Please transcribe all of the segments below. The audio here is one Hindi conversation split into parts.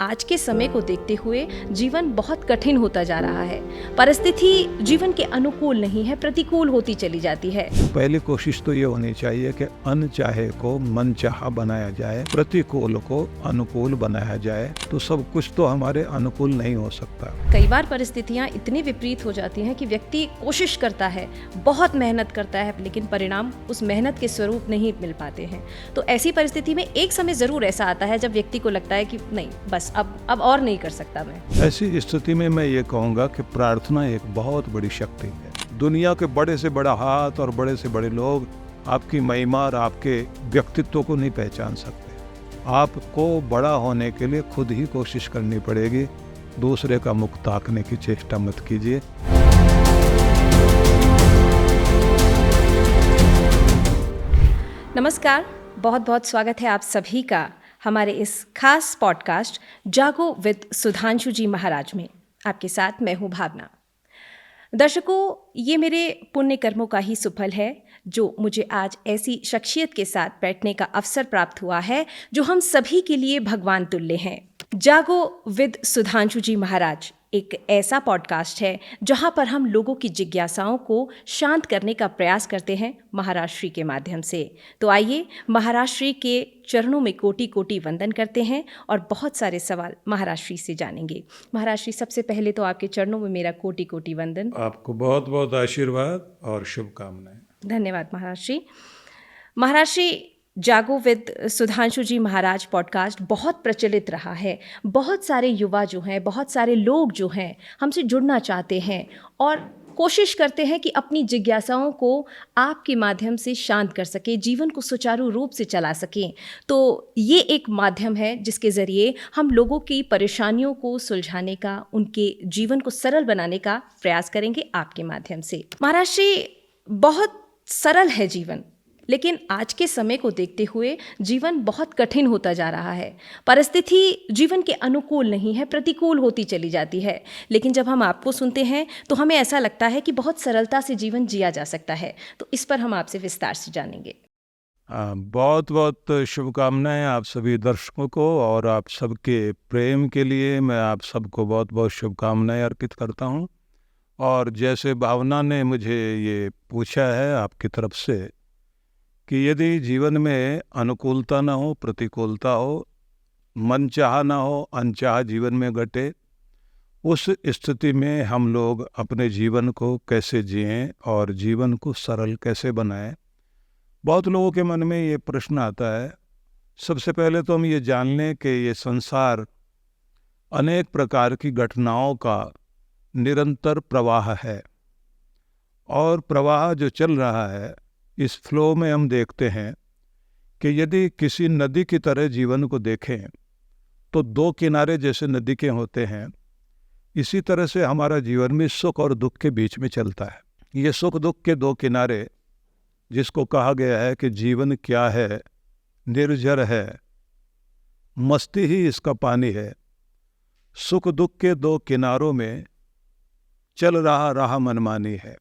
आज के समय को देखते हुए जीवन बहुत कठिन होता जा रहा है। परिस्थिति जीवन के अनुकूल नहीं है, प्रतिकूल होती चली जाती है। पहली कोशिश तो ये होनी चाहिए कि अनचाहे को मनचाहा बनाया जाए, प्रतिकूल को अनुकूल बनाया जाए, तो सब कुछ तो हमारे अनुकूल नहीं हो सकता। कई बार परिस्थितियां इतनी विपरीत हो जाती हैं कि व्यक्ति कोशिश करता है, बहुत मेहनत करता है, लेकिन परिणाम उस मेहनत के स्वरूप नहीं मिल पाते हैं। तो ऐसी परिस्थिति में एक समय जरूर ऐसा आता है जब व्यक्ति को लगता है कि नहीं, बस अब और नहीं कर सकता मैं। ऐसी स्थिति में मैं ये कहूँगा कि प्रार्थना एक बहुत बड़ी शक्ति है। दुनिया के बड़े से बड़ा हाथ और बड़े से बड़े लोग आपकी महिमा और आपके व्यक्तित्व को नहीं पहचान सकते। आपको बड़ा होने के लिए खुद ही कोशिश करनी पड़ेगी। दूसरे का मुख ताकने की चेष्टा मत कीजिए। नमस्कार, बहुत बहुत स्वागत है आप सभी का हमारे इस खास पॉडकास्ट जागो विद सुधांशु जी महाराज में। आपके साथ मैं हूँ भावना। दर्शकों, ये मेरे पुण्य कर्मों का ही सुफल है जो मुझे आज ऐसी शख्सियत के साथ बैठने का अवसर प्राप्त हुआ है जो हम सभी के लिए भगवान तुल्य हैं। जागो विद सुधांशु जी महाराज एक ऐसा पॉडकास्ट है जहां पर हम लोगों की जिज्ञासाओं को शांत करने का प्रयास करते हैं महाराज श्री के माध्यम से। तो आइए महाराज श्री के चरणों में कोटि कोटि वंदन करते हैं और बहुत सारे सवाल महाराज श्री से जानेंगे। महाराज श्री, सबसे पहले तो आपके चरणों में मेरा कोटि कोटि वंदन। आपको बहुत बहुत आशीर्वाद और शुभकामनाएं। धन्यवाद महाराज श्री। महाराज श्री, जागो विद सुधांशु जी महाराज पॉडकास्ट बहुत प्रचलित रहा है। बहुत सारे युवा जो हैं, बहुत सारे लोग जो हैं हमसे जुड़ना चाहते हैं और कोशिश करते हैं कि अपनी जिज्ञासाओं को आपके माध्यम से शांत कर सकें, जीवन को सुचारू रूप से चला सकें। तो ये एक माध्यम है जिसके ज़रिए हम लोगों की परेशानियों को सुलझाने का, उनके जीवन को सरल बनाने का प्रयास करेंगे आपके माध्यम से। महाराज श्री, बहुत सरल है जीवन, लेकिन आज के समय को देखते हुए जीवन बहुत कठिन होता जा रहा है। परिस्थिति जीवन के अनुकूल नहीं है, प्रतिकूल होती चली जाती है। लेकिन जब हम आपको सुनते हैं तो हमें ऐसा लगता है कि बहुत सरलता से जीवन जिया जा सकता है। तो इस पर हम आपसे विस्तार से जानेंगे। बहुत बहुत शुभकामनाएं आप सभी दर्शकों को, और आप सबके प्रेम के लिए मैं आप सबको बहुत बहुत शुभकामनाएं अर्पित करता हूं। और जैसे भावना ने मुझे ये पूछा है आपकी तरफ से कि यदि जीवन में अनुकूलता ना हो, प्रतिकूलता हो, मनचाहा ना हो, अनचाहा जीवन में घटे, उस स्थिति में हम लोग अपने जीवन को कैसे जिएं और जीवन को सरल कैसे बनाएं। बहुत लोगों के मन में ये प्रश्न आता है। सबसे पहले तो हम ये जान लें कि ये संसार अनेक प्रकार की घटनाओं का निरंतर प्रवाह है, और प्रवाह जो चल रहा है इस फ्लो में हम देखते हैं कि यदि किसी नदी की तरह जीवन को देखें तो दो किनारे जैसे नदी के होते हैं, इसी तरह से हमारा जीवन में सुख और दुख के बीच में चलता है। ये सुख दुख के दो किनारे, जिसको कहा गया है कि जीवन क्या है, निर्जर है, मस्ती ही इसका पानी है। सुख दुख के दो किनारों में चल रहा राह मनमानी है।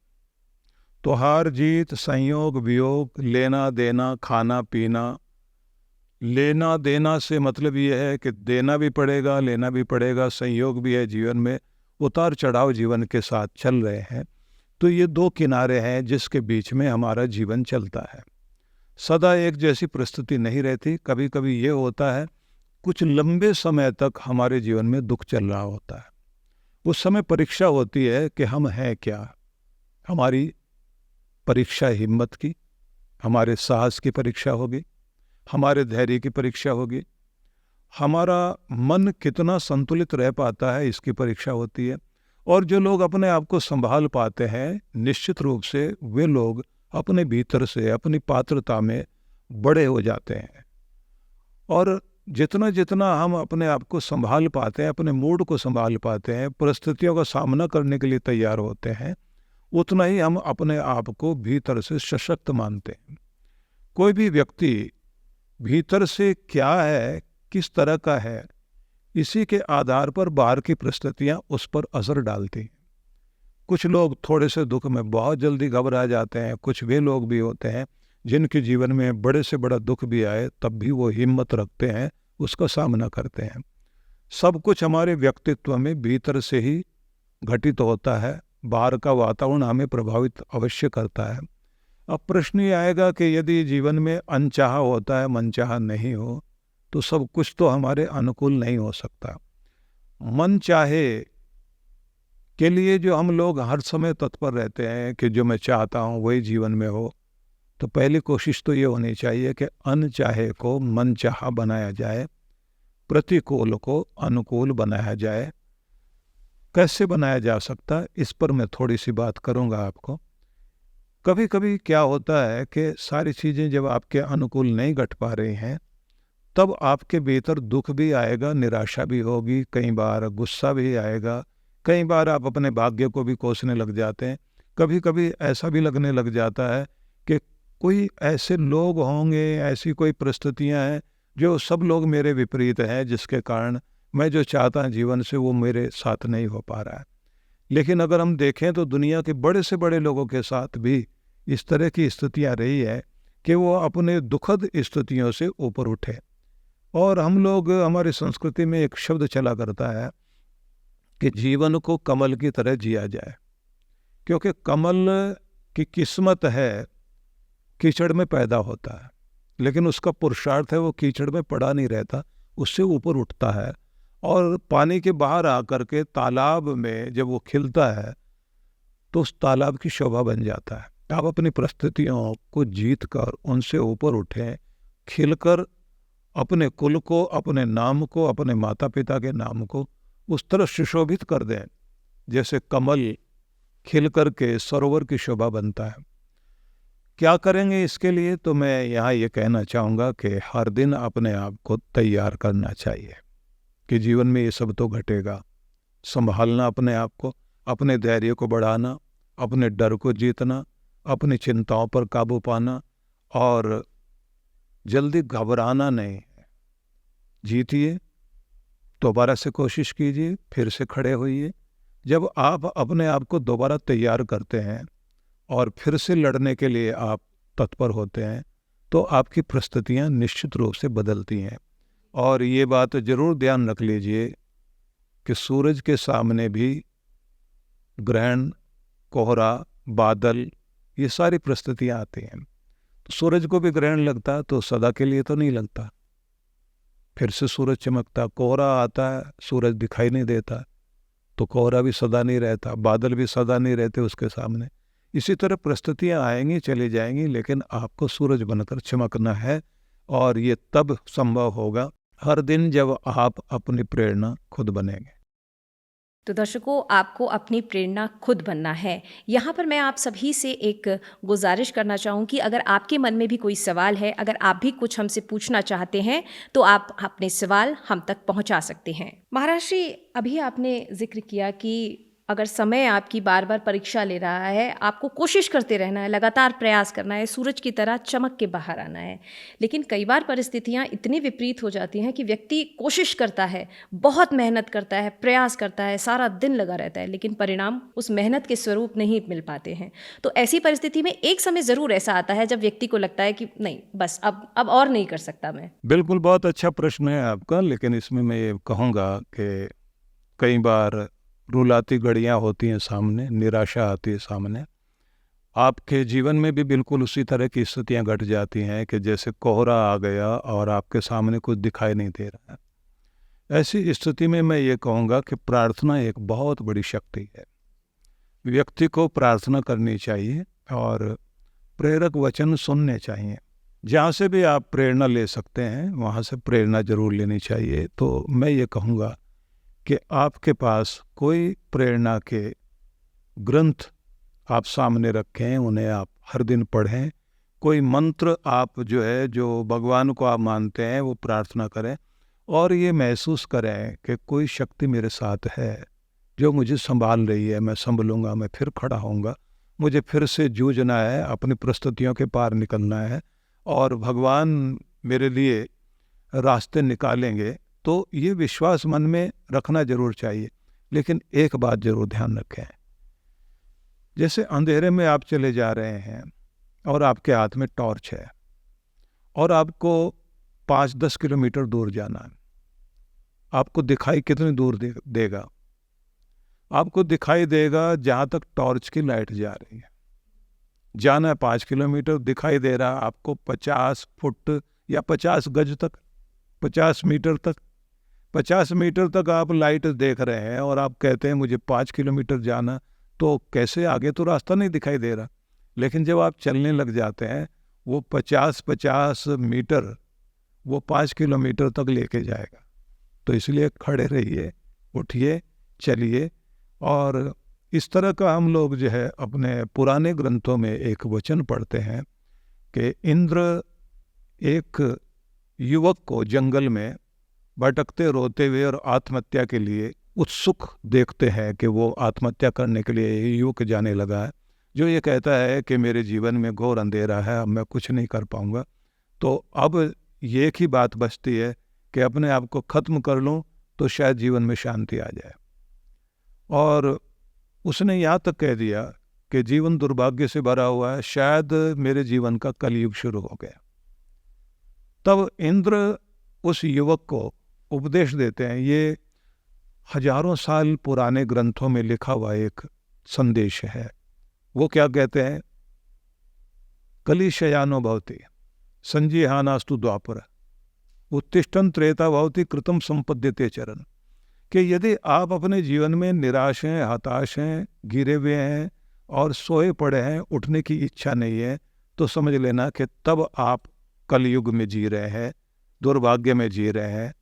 तो हार जीत, संयोग वियोग, लेना देना, खाना पीना। लेना देना से मतलब ये है कि देना भी पड़ेगा, लेना भी पड़ेगा, संयोग भी है, जीवन में उतार चढ़ाव जीवन के साथ चल रहे हैं। तो ये दो किनारे हैं जिसके बीच में हमारा जीवन चलता है। सदा एक जैसी परिस्थिति नहीं रहती। कभी कभी ये होता है कुछ लंबे समय तक हमारे जीवन में दुख चल रहा होता है। उस समय परीक्षा होती है कि हम हैं क्या। हमारी परीक्षा हिम्मत की, हमारे साहस की परीक्षा होगी, हमारे धैर्य की परीक्षा होगी, हमारा मन कितना संतुलित रह पाता है इसकी परीक्षा होती है। और जो लोग अपने आप को संभाल पाते हैं, निश्चित रूप से वे लोग अपने भीतर से अपनी पात्रता में बड़े हो जाते हैं। और जितना जितना हम अपने आप को संभाल पाते हैं, अपने मूड को संभाल पाते हैं, परिस्थितियों का सामना करने के लिए तैयार होते हैं, उतना ही हम अपने आप को भीतर से सशक्त मानते हैं। कोई भी व्यक्ति भीतर से क्या है, किस तरह का है, इसी के आधार पर बाहर की परिस्थितियां उस पर असर डालती हैं। कुछ लोग थोड़े से दुख में बहुत जल्दी घबरा जाते हैं। कुछ वे लोग भी होते हैं जिनके जीवन में बड़े से बड़ा दुख भी आए तब भी वो हिम्मत रखते हैं, उसका सामना करते हैं। सब कुछ हमारे व्यक्तित्व में भीतर से ही घटित होता है, बाहर का वातावरण हमें प्रभावित अवश्य करता है। अब प्रश्न ये आएगा कि यदि जीवन में अनचाहा होता है, मनचाहा नहीं हो, तो सब कुछ तो हमारे अनुकूल नहीं हो सकता। मन चाहे के लिए जो हम लोग हर समय तत्पर रहते हैं कि जो मैं चाहता हूँ वही जीवन में हो, तो पहली कोशिश तो ये होनी चाहिए कि अनचाहे को मनचाहा बनाया जाए, प्रतिकूल को अनुकूल बनाया जाए। कैसे बनाया जा सकता है, इस पर मैं थोड़ी सी बात करूँगा आपको। कभी कभी क्या होता है कि सारी चीज़ें जब आपके अनुकूल नहीं घट पा रही हैं, तब आपके भीतर दुख भी आएगा, निराशा भी होगी, कई बार गुस्सा भी आएगा, कई बार आप अपने भाग्य को भी कोसने लग जाते हैं। कभी कभी ऐसा भी लगने लग जाता है कि कोई ऐसे लोग होंगे, ऐसी कोई परिस्थितियां हैं जो सब लोग मेरे विपरीत हैं, जिसके कारण मैं जो चाहता हूं जीवन से वो मेरे साथ नहीं हो पा रहा है। लेकिन अगर हम देखें तो दुनिया के बड़े से बड़े लोगों के साथ भी इस तरह की स्थितियां रही है कि वो अपने दुखद स्थितियों से ऊपर उठे। और हम लोग, हमारी संस्कृति में एक शब्द चला करता है कि जीवन को कमल की तरह जिया जाए, क्योंकि कमल की किस्मत है कीचड़ में पैदा होता है, लेकिन उसका पुरुषार्थ है वो कीचड़ में पड़ा नहीं रहता, उससे ऊपर उठता है और पानी के बाहर आकर के तालाब में जब वो खिलता है तो उस तालाब की शोभा बन जाता है। आप अपनी परिस्थितियों को जीत कर उनसे ऊपर उठें, खिलकर अपने कुल को, अपने नाम को, अपने माता पिता के नाम को उस तरह सुशोभित कर दें जैसे कमल खिल कर के सरोवर की शोभा बनता है। क्या करेंगे इसके लिए? तो मैं यहाँ ये कहना चाहूँगा कि हर दिन अपने आप को तैयार करना चाहिए कि जीवन में ये सब तो घटेगा। संभालना अपने आप को, अपने धैर्य को बढ़ाना, अपने डर को जीतना, अपनी चिंताओं पर काबू पाना और जल्दी घबराना नहीं है। जीतिए, दोबारा से कोशिश कीजिए, फिर से खड़े होइए। जब आप अपने आप को दोबारा तैयार करते हैं और फिर से लड़ने के लिए आप तत्पर होते हैं, तो आपकी परिस्थितियां निश्चित रूप से बदलती हैं। और ये बात ज़रूर ध्यान रख लीजिए कि सूरज के सामने भी ग्रहण, कोहरा, बादल, ये सारी परिस्थितियां आती हैं। तो सूरज को भी ग्रहण लगता है तो सदा के लिए तो नहीं लगता, फिर से सूरज चमकता, कोहरा आता है, सूरज दिखाई नहीं देता, तो कोहरा भी सदा नहीं रहता, बादल भी सदा नहीं रहते उसके सामने। इसी तरह परिस्थितियां आएंगी, चली जाएंगी, लेकिन आपको सूरज बनकर चमकना है। और ये तब संभव होगा हर दिन जब आप अपनी प्रेरणा खुद बनेंगे। तो दर्शकों, आपको अपनी प्रेरणा खुद बनना है। यहाँ पर मैं आप सभी से एक गुजारिश करना चाहूँ कि अगर आपके मन में भी कोई सवाल है, अगर आप भी कुछ हमसे पूछना चाहते हैं, तो आप अपने सवाल हम तक पहुँचा सकते हैं। महाराज श्री, अभी आपने जिक्र किया कि अगर समय आपकी बार बार परीक्षा ले रहा है, आपको कोशिश करते रहना है, लगातार प्रयास करना है, सूरज की तरह चमक के बाहर आना है। लेकिन कई बार परिस्थितियाँ इतनी विपरीत हो जाती हैं कि व्यक्ति कोशिश करता है, बहुत मेहनत करता है, प्रयास करता है, सारा दिन लगा रहता है, लेकिन परिणाम उस मेहनत के स्वरूप नहीं मिल पाते हैं। तो ऐसी परिस्थिति में एक समय ज़रूर ऐसा आता है जब व्यक्ति को लगता है कि नहीं, बस अब और नहीं कर सकता मैं। बिल्कुल, बहुत अच्छा प्रश्न है आपका, लेकिन इसमें मैं ये कहूँगा कि कई बार रुलाती घड़ियाँ होती हैं सामने, निराशा आती है सामने। आपके जीवन में भी बिल्कुल उसी तरह की स्थितियाँ घट जाती हैं कि जैसे कोहरा आ गया और आपके सामने कुछ दिखाई नहीं दे रहा है। ऐसी स्थिति में मैं ये कहूँगा कि प्रार्थना एक बहुत बड़ी शक्ति है। व्यक्ति को प्रार्थना करनी चाहिए और प्रेरक वचन सुनने चाहिए। जहाँ से भी आप प्रेरणा ले सकते हैं वहाँ से प्रेरणा जरूर लेनी चाहिए। तो मैं ये कहूँगा कि आपके पास कोई प्रेरणा के ग्रंथ आप सामने रखें, उन्हें आप हर दिन पढ़ें। कोई मंत्र आप जो भगवान को आप मानते हैं वो प्रार्थना करें और ये महसूस करें कि कोई शक्ति मेरे साथ है जो मुझे संभाल रही है। मैं संभलूंगा, मैं फिर खड़ा होऊंगा, मुझे फिर से जूझना है, अपनी परिस्थितियों के पार निकलना है और भगवान मेरे लिए रास्ते निकालेंगे। तो ये विश्वास मन में रखना जरूर चाहिए। लेकिन एक बात जरूर ध्यान रखें, जैसे अंधेरे में आप चले जा रहे हैं और आपके हाथ में टॉर्च है और आपको 5-10 किलोमीटर दूर जाना है, आपको दिखाई कितनी दूर देगा? आपको दिखाई देगा जहाँ तक टॉर्च की लाइट जा रही है। जाना है 5 किलोमीटर, दिखाई दे रहा आपको 50 फुट या 50 गज तक, 50 मीटर तक। 50 मीटर तक आप लाइट देख रहे हैं और आप कहते हैं मुझे 5 किलोमीटर जाना, तो कैसे? आगे तो रास्ता नहीं दिखाई दे रहा। लेकिन जब आप चलने लग जाते हैं, वो 50-50 मीटर वो 5 किलोमीटर तक लेके जाएगा। तो इसलिए खड़े रहिए, उठिए, चलिए। और इस तरह का हम लोग जो है अपने पुराने ग्रंथों में एक वचन पढ़ते हैं कि इंद्र एक युवक को जंगल में भटकते रोते हुए और आत्महत्या के लिए उत्सुक देखते हैं कि वो आत्महत्या करने के लिए युवक जाने लगा है, जो ये कहता है कि मेरे जीवन में घोर अंधेरा है, अब मैं कुछ नहीं कर पाऊंगा। तो अब ये एक ही बात बचती है कि अपने आप को ख़त्म कर लूँ तो शायद जीवन में शांति आ जाए। और उसने यहाँ तक कह दिया कि जीवन दुर्भाग्य से भरा हुआ है, शायद मेरे जीवन का कलयुग शुरू हो गया। तब इंद्र उस युवक को उपदेश देते हैं। ये हजारों साल पुराने ग्रंथों में लिखा हुआ एक संदेश है। वो क्या कहते हैं? कलिशयानो भवति संजीहानास्तु द्वापर उत्तिष्ठन् त्रेता भवति कृतं संपद्यते चरण। कि यदि आप अपने जीवन में निराश हैं, हताश हैं, गिरे हुए हैं और सोए पड़े हैं, उठने की इच्छा नहीं है, तो समझ लेना कि तब आप कलयुग में जी रहे हैं, दुर्भाग्य में जी रहे हैं।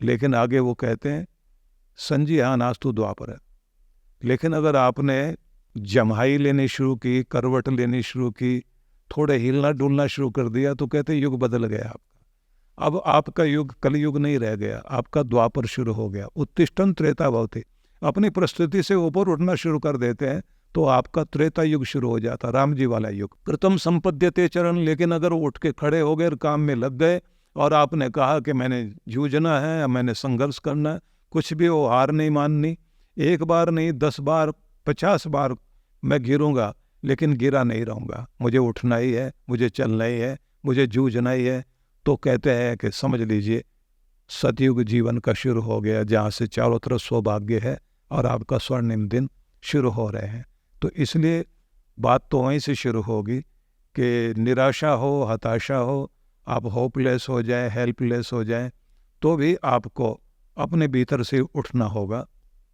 लेकिन आगे वो कहते हैं संजीहानास्तु द्वापर। लेकिन अगर आपने जम्हाई लेनी शुरू की, करवट लेनी शुरू की, थोड़े हिलना डुलना शुरू कर दिया, तो कहते युग बदल गया आपका। अब आपका युग कलयुग नहीं रह गया, आपका द्वापर शुरू हो गया। उत्तिष्ठन् त्रेता भवति, अपनी परिस्थिति से ऊपर उठना शुरू कर देते हैं तो आपका त्रेता युग शुरू हो जाता, राम जी वाला युग। कृतं संपद्यते चरण। लेकिन अगर उठ के खड़े हो गए और काम में लग गए और आपने कहा कि मैंने जूझना है, मैंने संघर्ष करना है, कुछ भी हो, हार नहीं माननी, एक बार नहीं 10 बार 50 बार मैं गिरूंगा, लेकिन गिरा नहीं रहूँगा, मुझे उठना ही है, मुझे चलना ही है, मुझे जूझना ही है, तो कहते हैं कि समझ लीजिए सतयुग जीवन का शुरू हो गया, जहाँ से चारों तरफ सौभाग्य है और आपका स्वर्णिम दिन शुरू हो रहे हैं। तो इसलिए बात तो वहीं से शुरू होगी कि निराशा हो, हताशा हो, आप होपलेस हो जाए, हेल्पलेस हो जाए, तो भी आपको अपने भीतर से उठना होगा।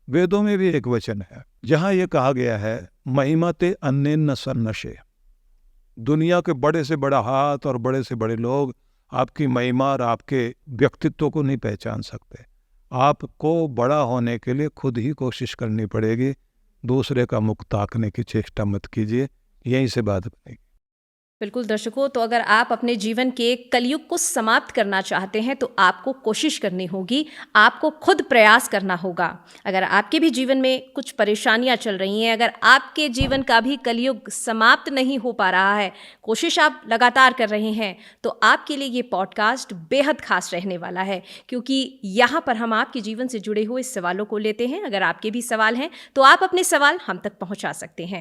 वेदों में भी एक वचन है जहाँ ये कहा गया है महिमा ते अन्येन सन्नशे। दुनिया के बड़े से बड़ा हाथ और बड़े से बड़े लोग आपकी महिमा और आपके व्यक्तित्व को नहीं पहचान सकते। आपको बड़ा होने के लिए खुद ही कोशिश करनी पड़ेगी, दूसरे का मुख ताकने की चेष्टा मत कीजिए, यहीं से बात बनेगी। बिल्कुल दर्शकों, तो अगर आप अपने जीवन के कलयुग को समाप्त करना चाहते हैं तो आपको कोशिश करनी होगी, आपको खुद प्रयास करना होगा। अगर आपके भी जीवन में कुछ परेशानियां चल रही हैं, अगर आपके जीवन का भी कलयुग समाप्त नहीं हो पा रहा है, कोशिश आप लगातार कर रहे हैं, तो आपके लिए ये पॉडकास्ट बेहद खास रहने वाला है, क्योंकि यहाँ पर हम आपके जीवन से जुड़े हुए सवालों को लेते हैं। अगर आपके भी सवाल हैं तो आप अपने सवाल हम तक पहुँचा सकते हैं।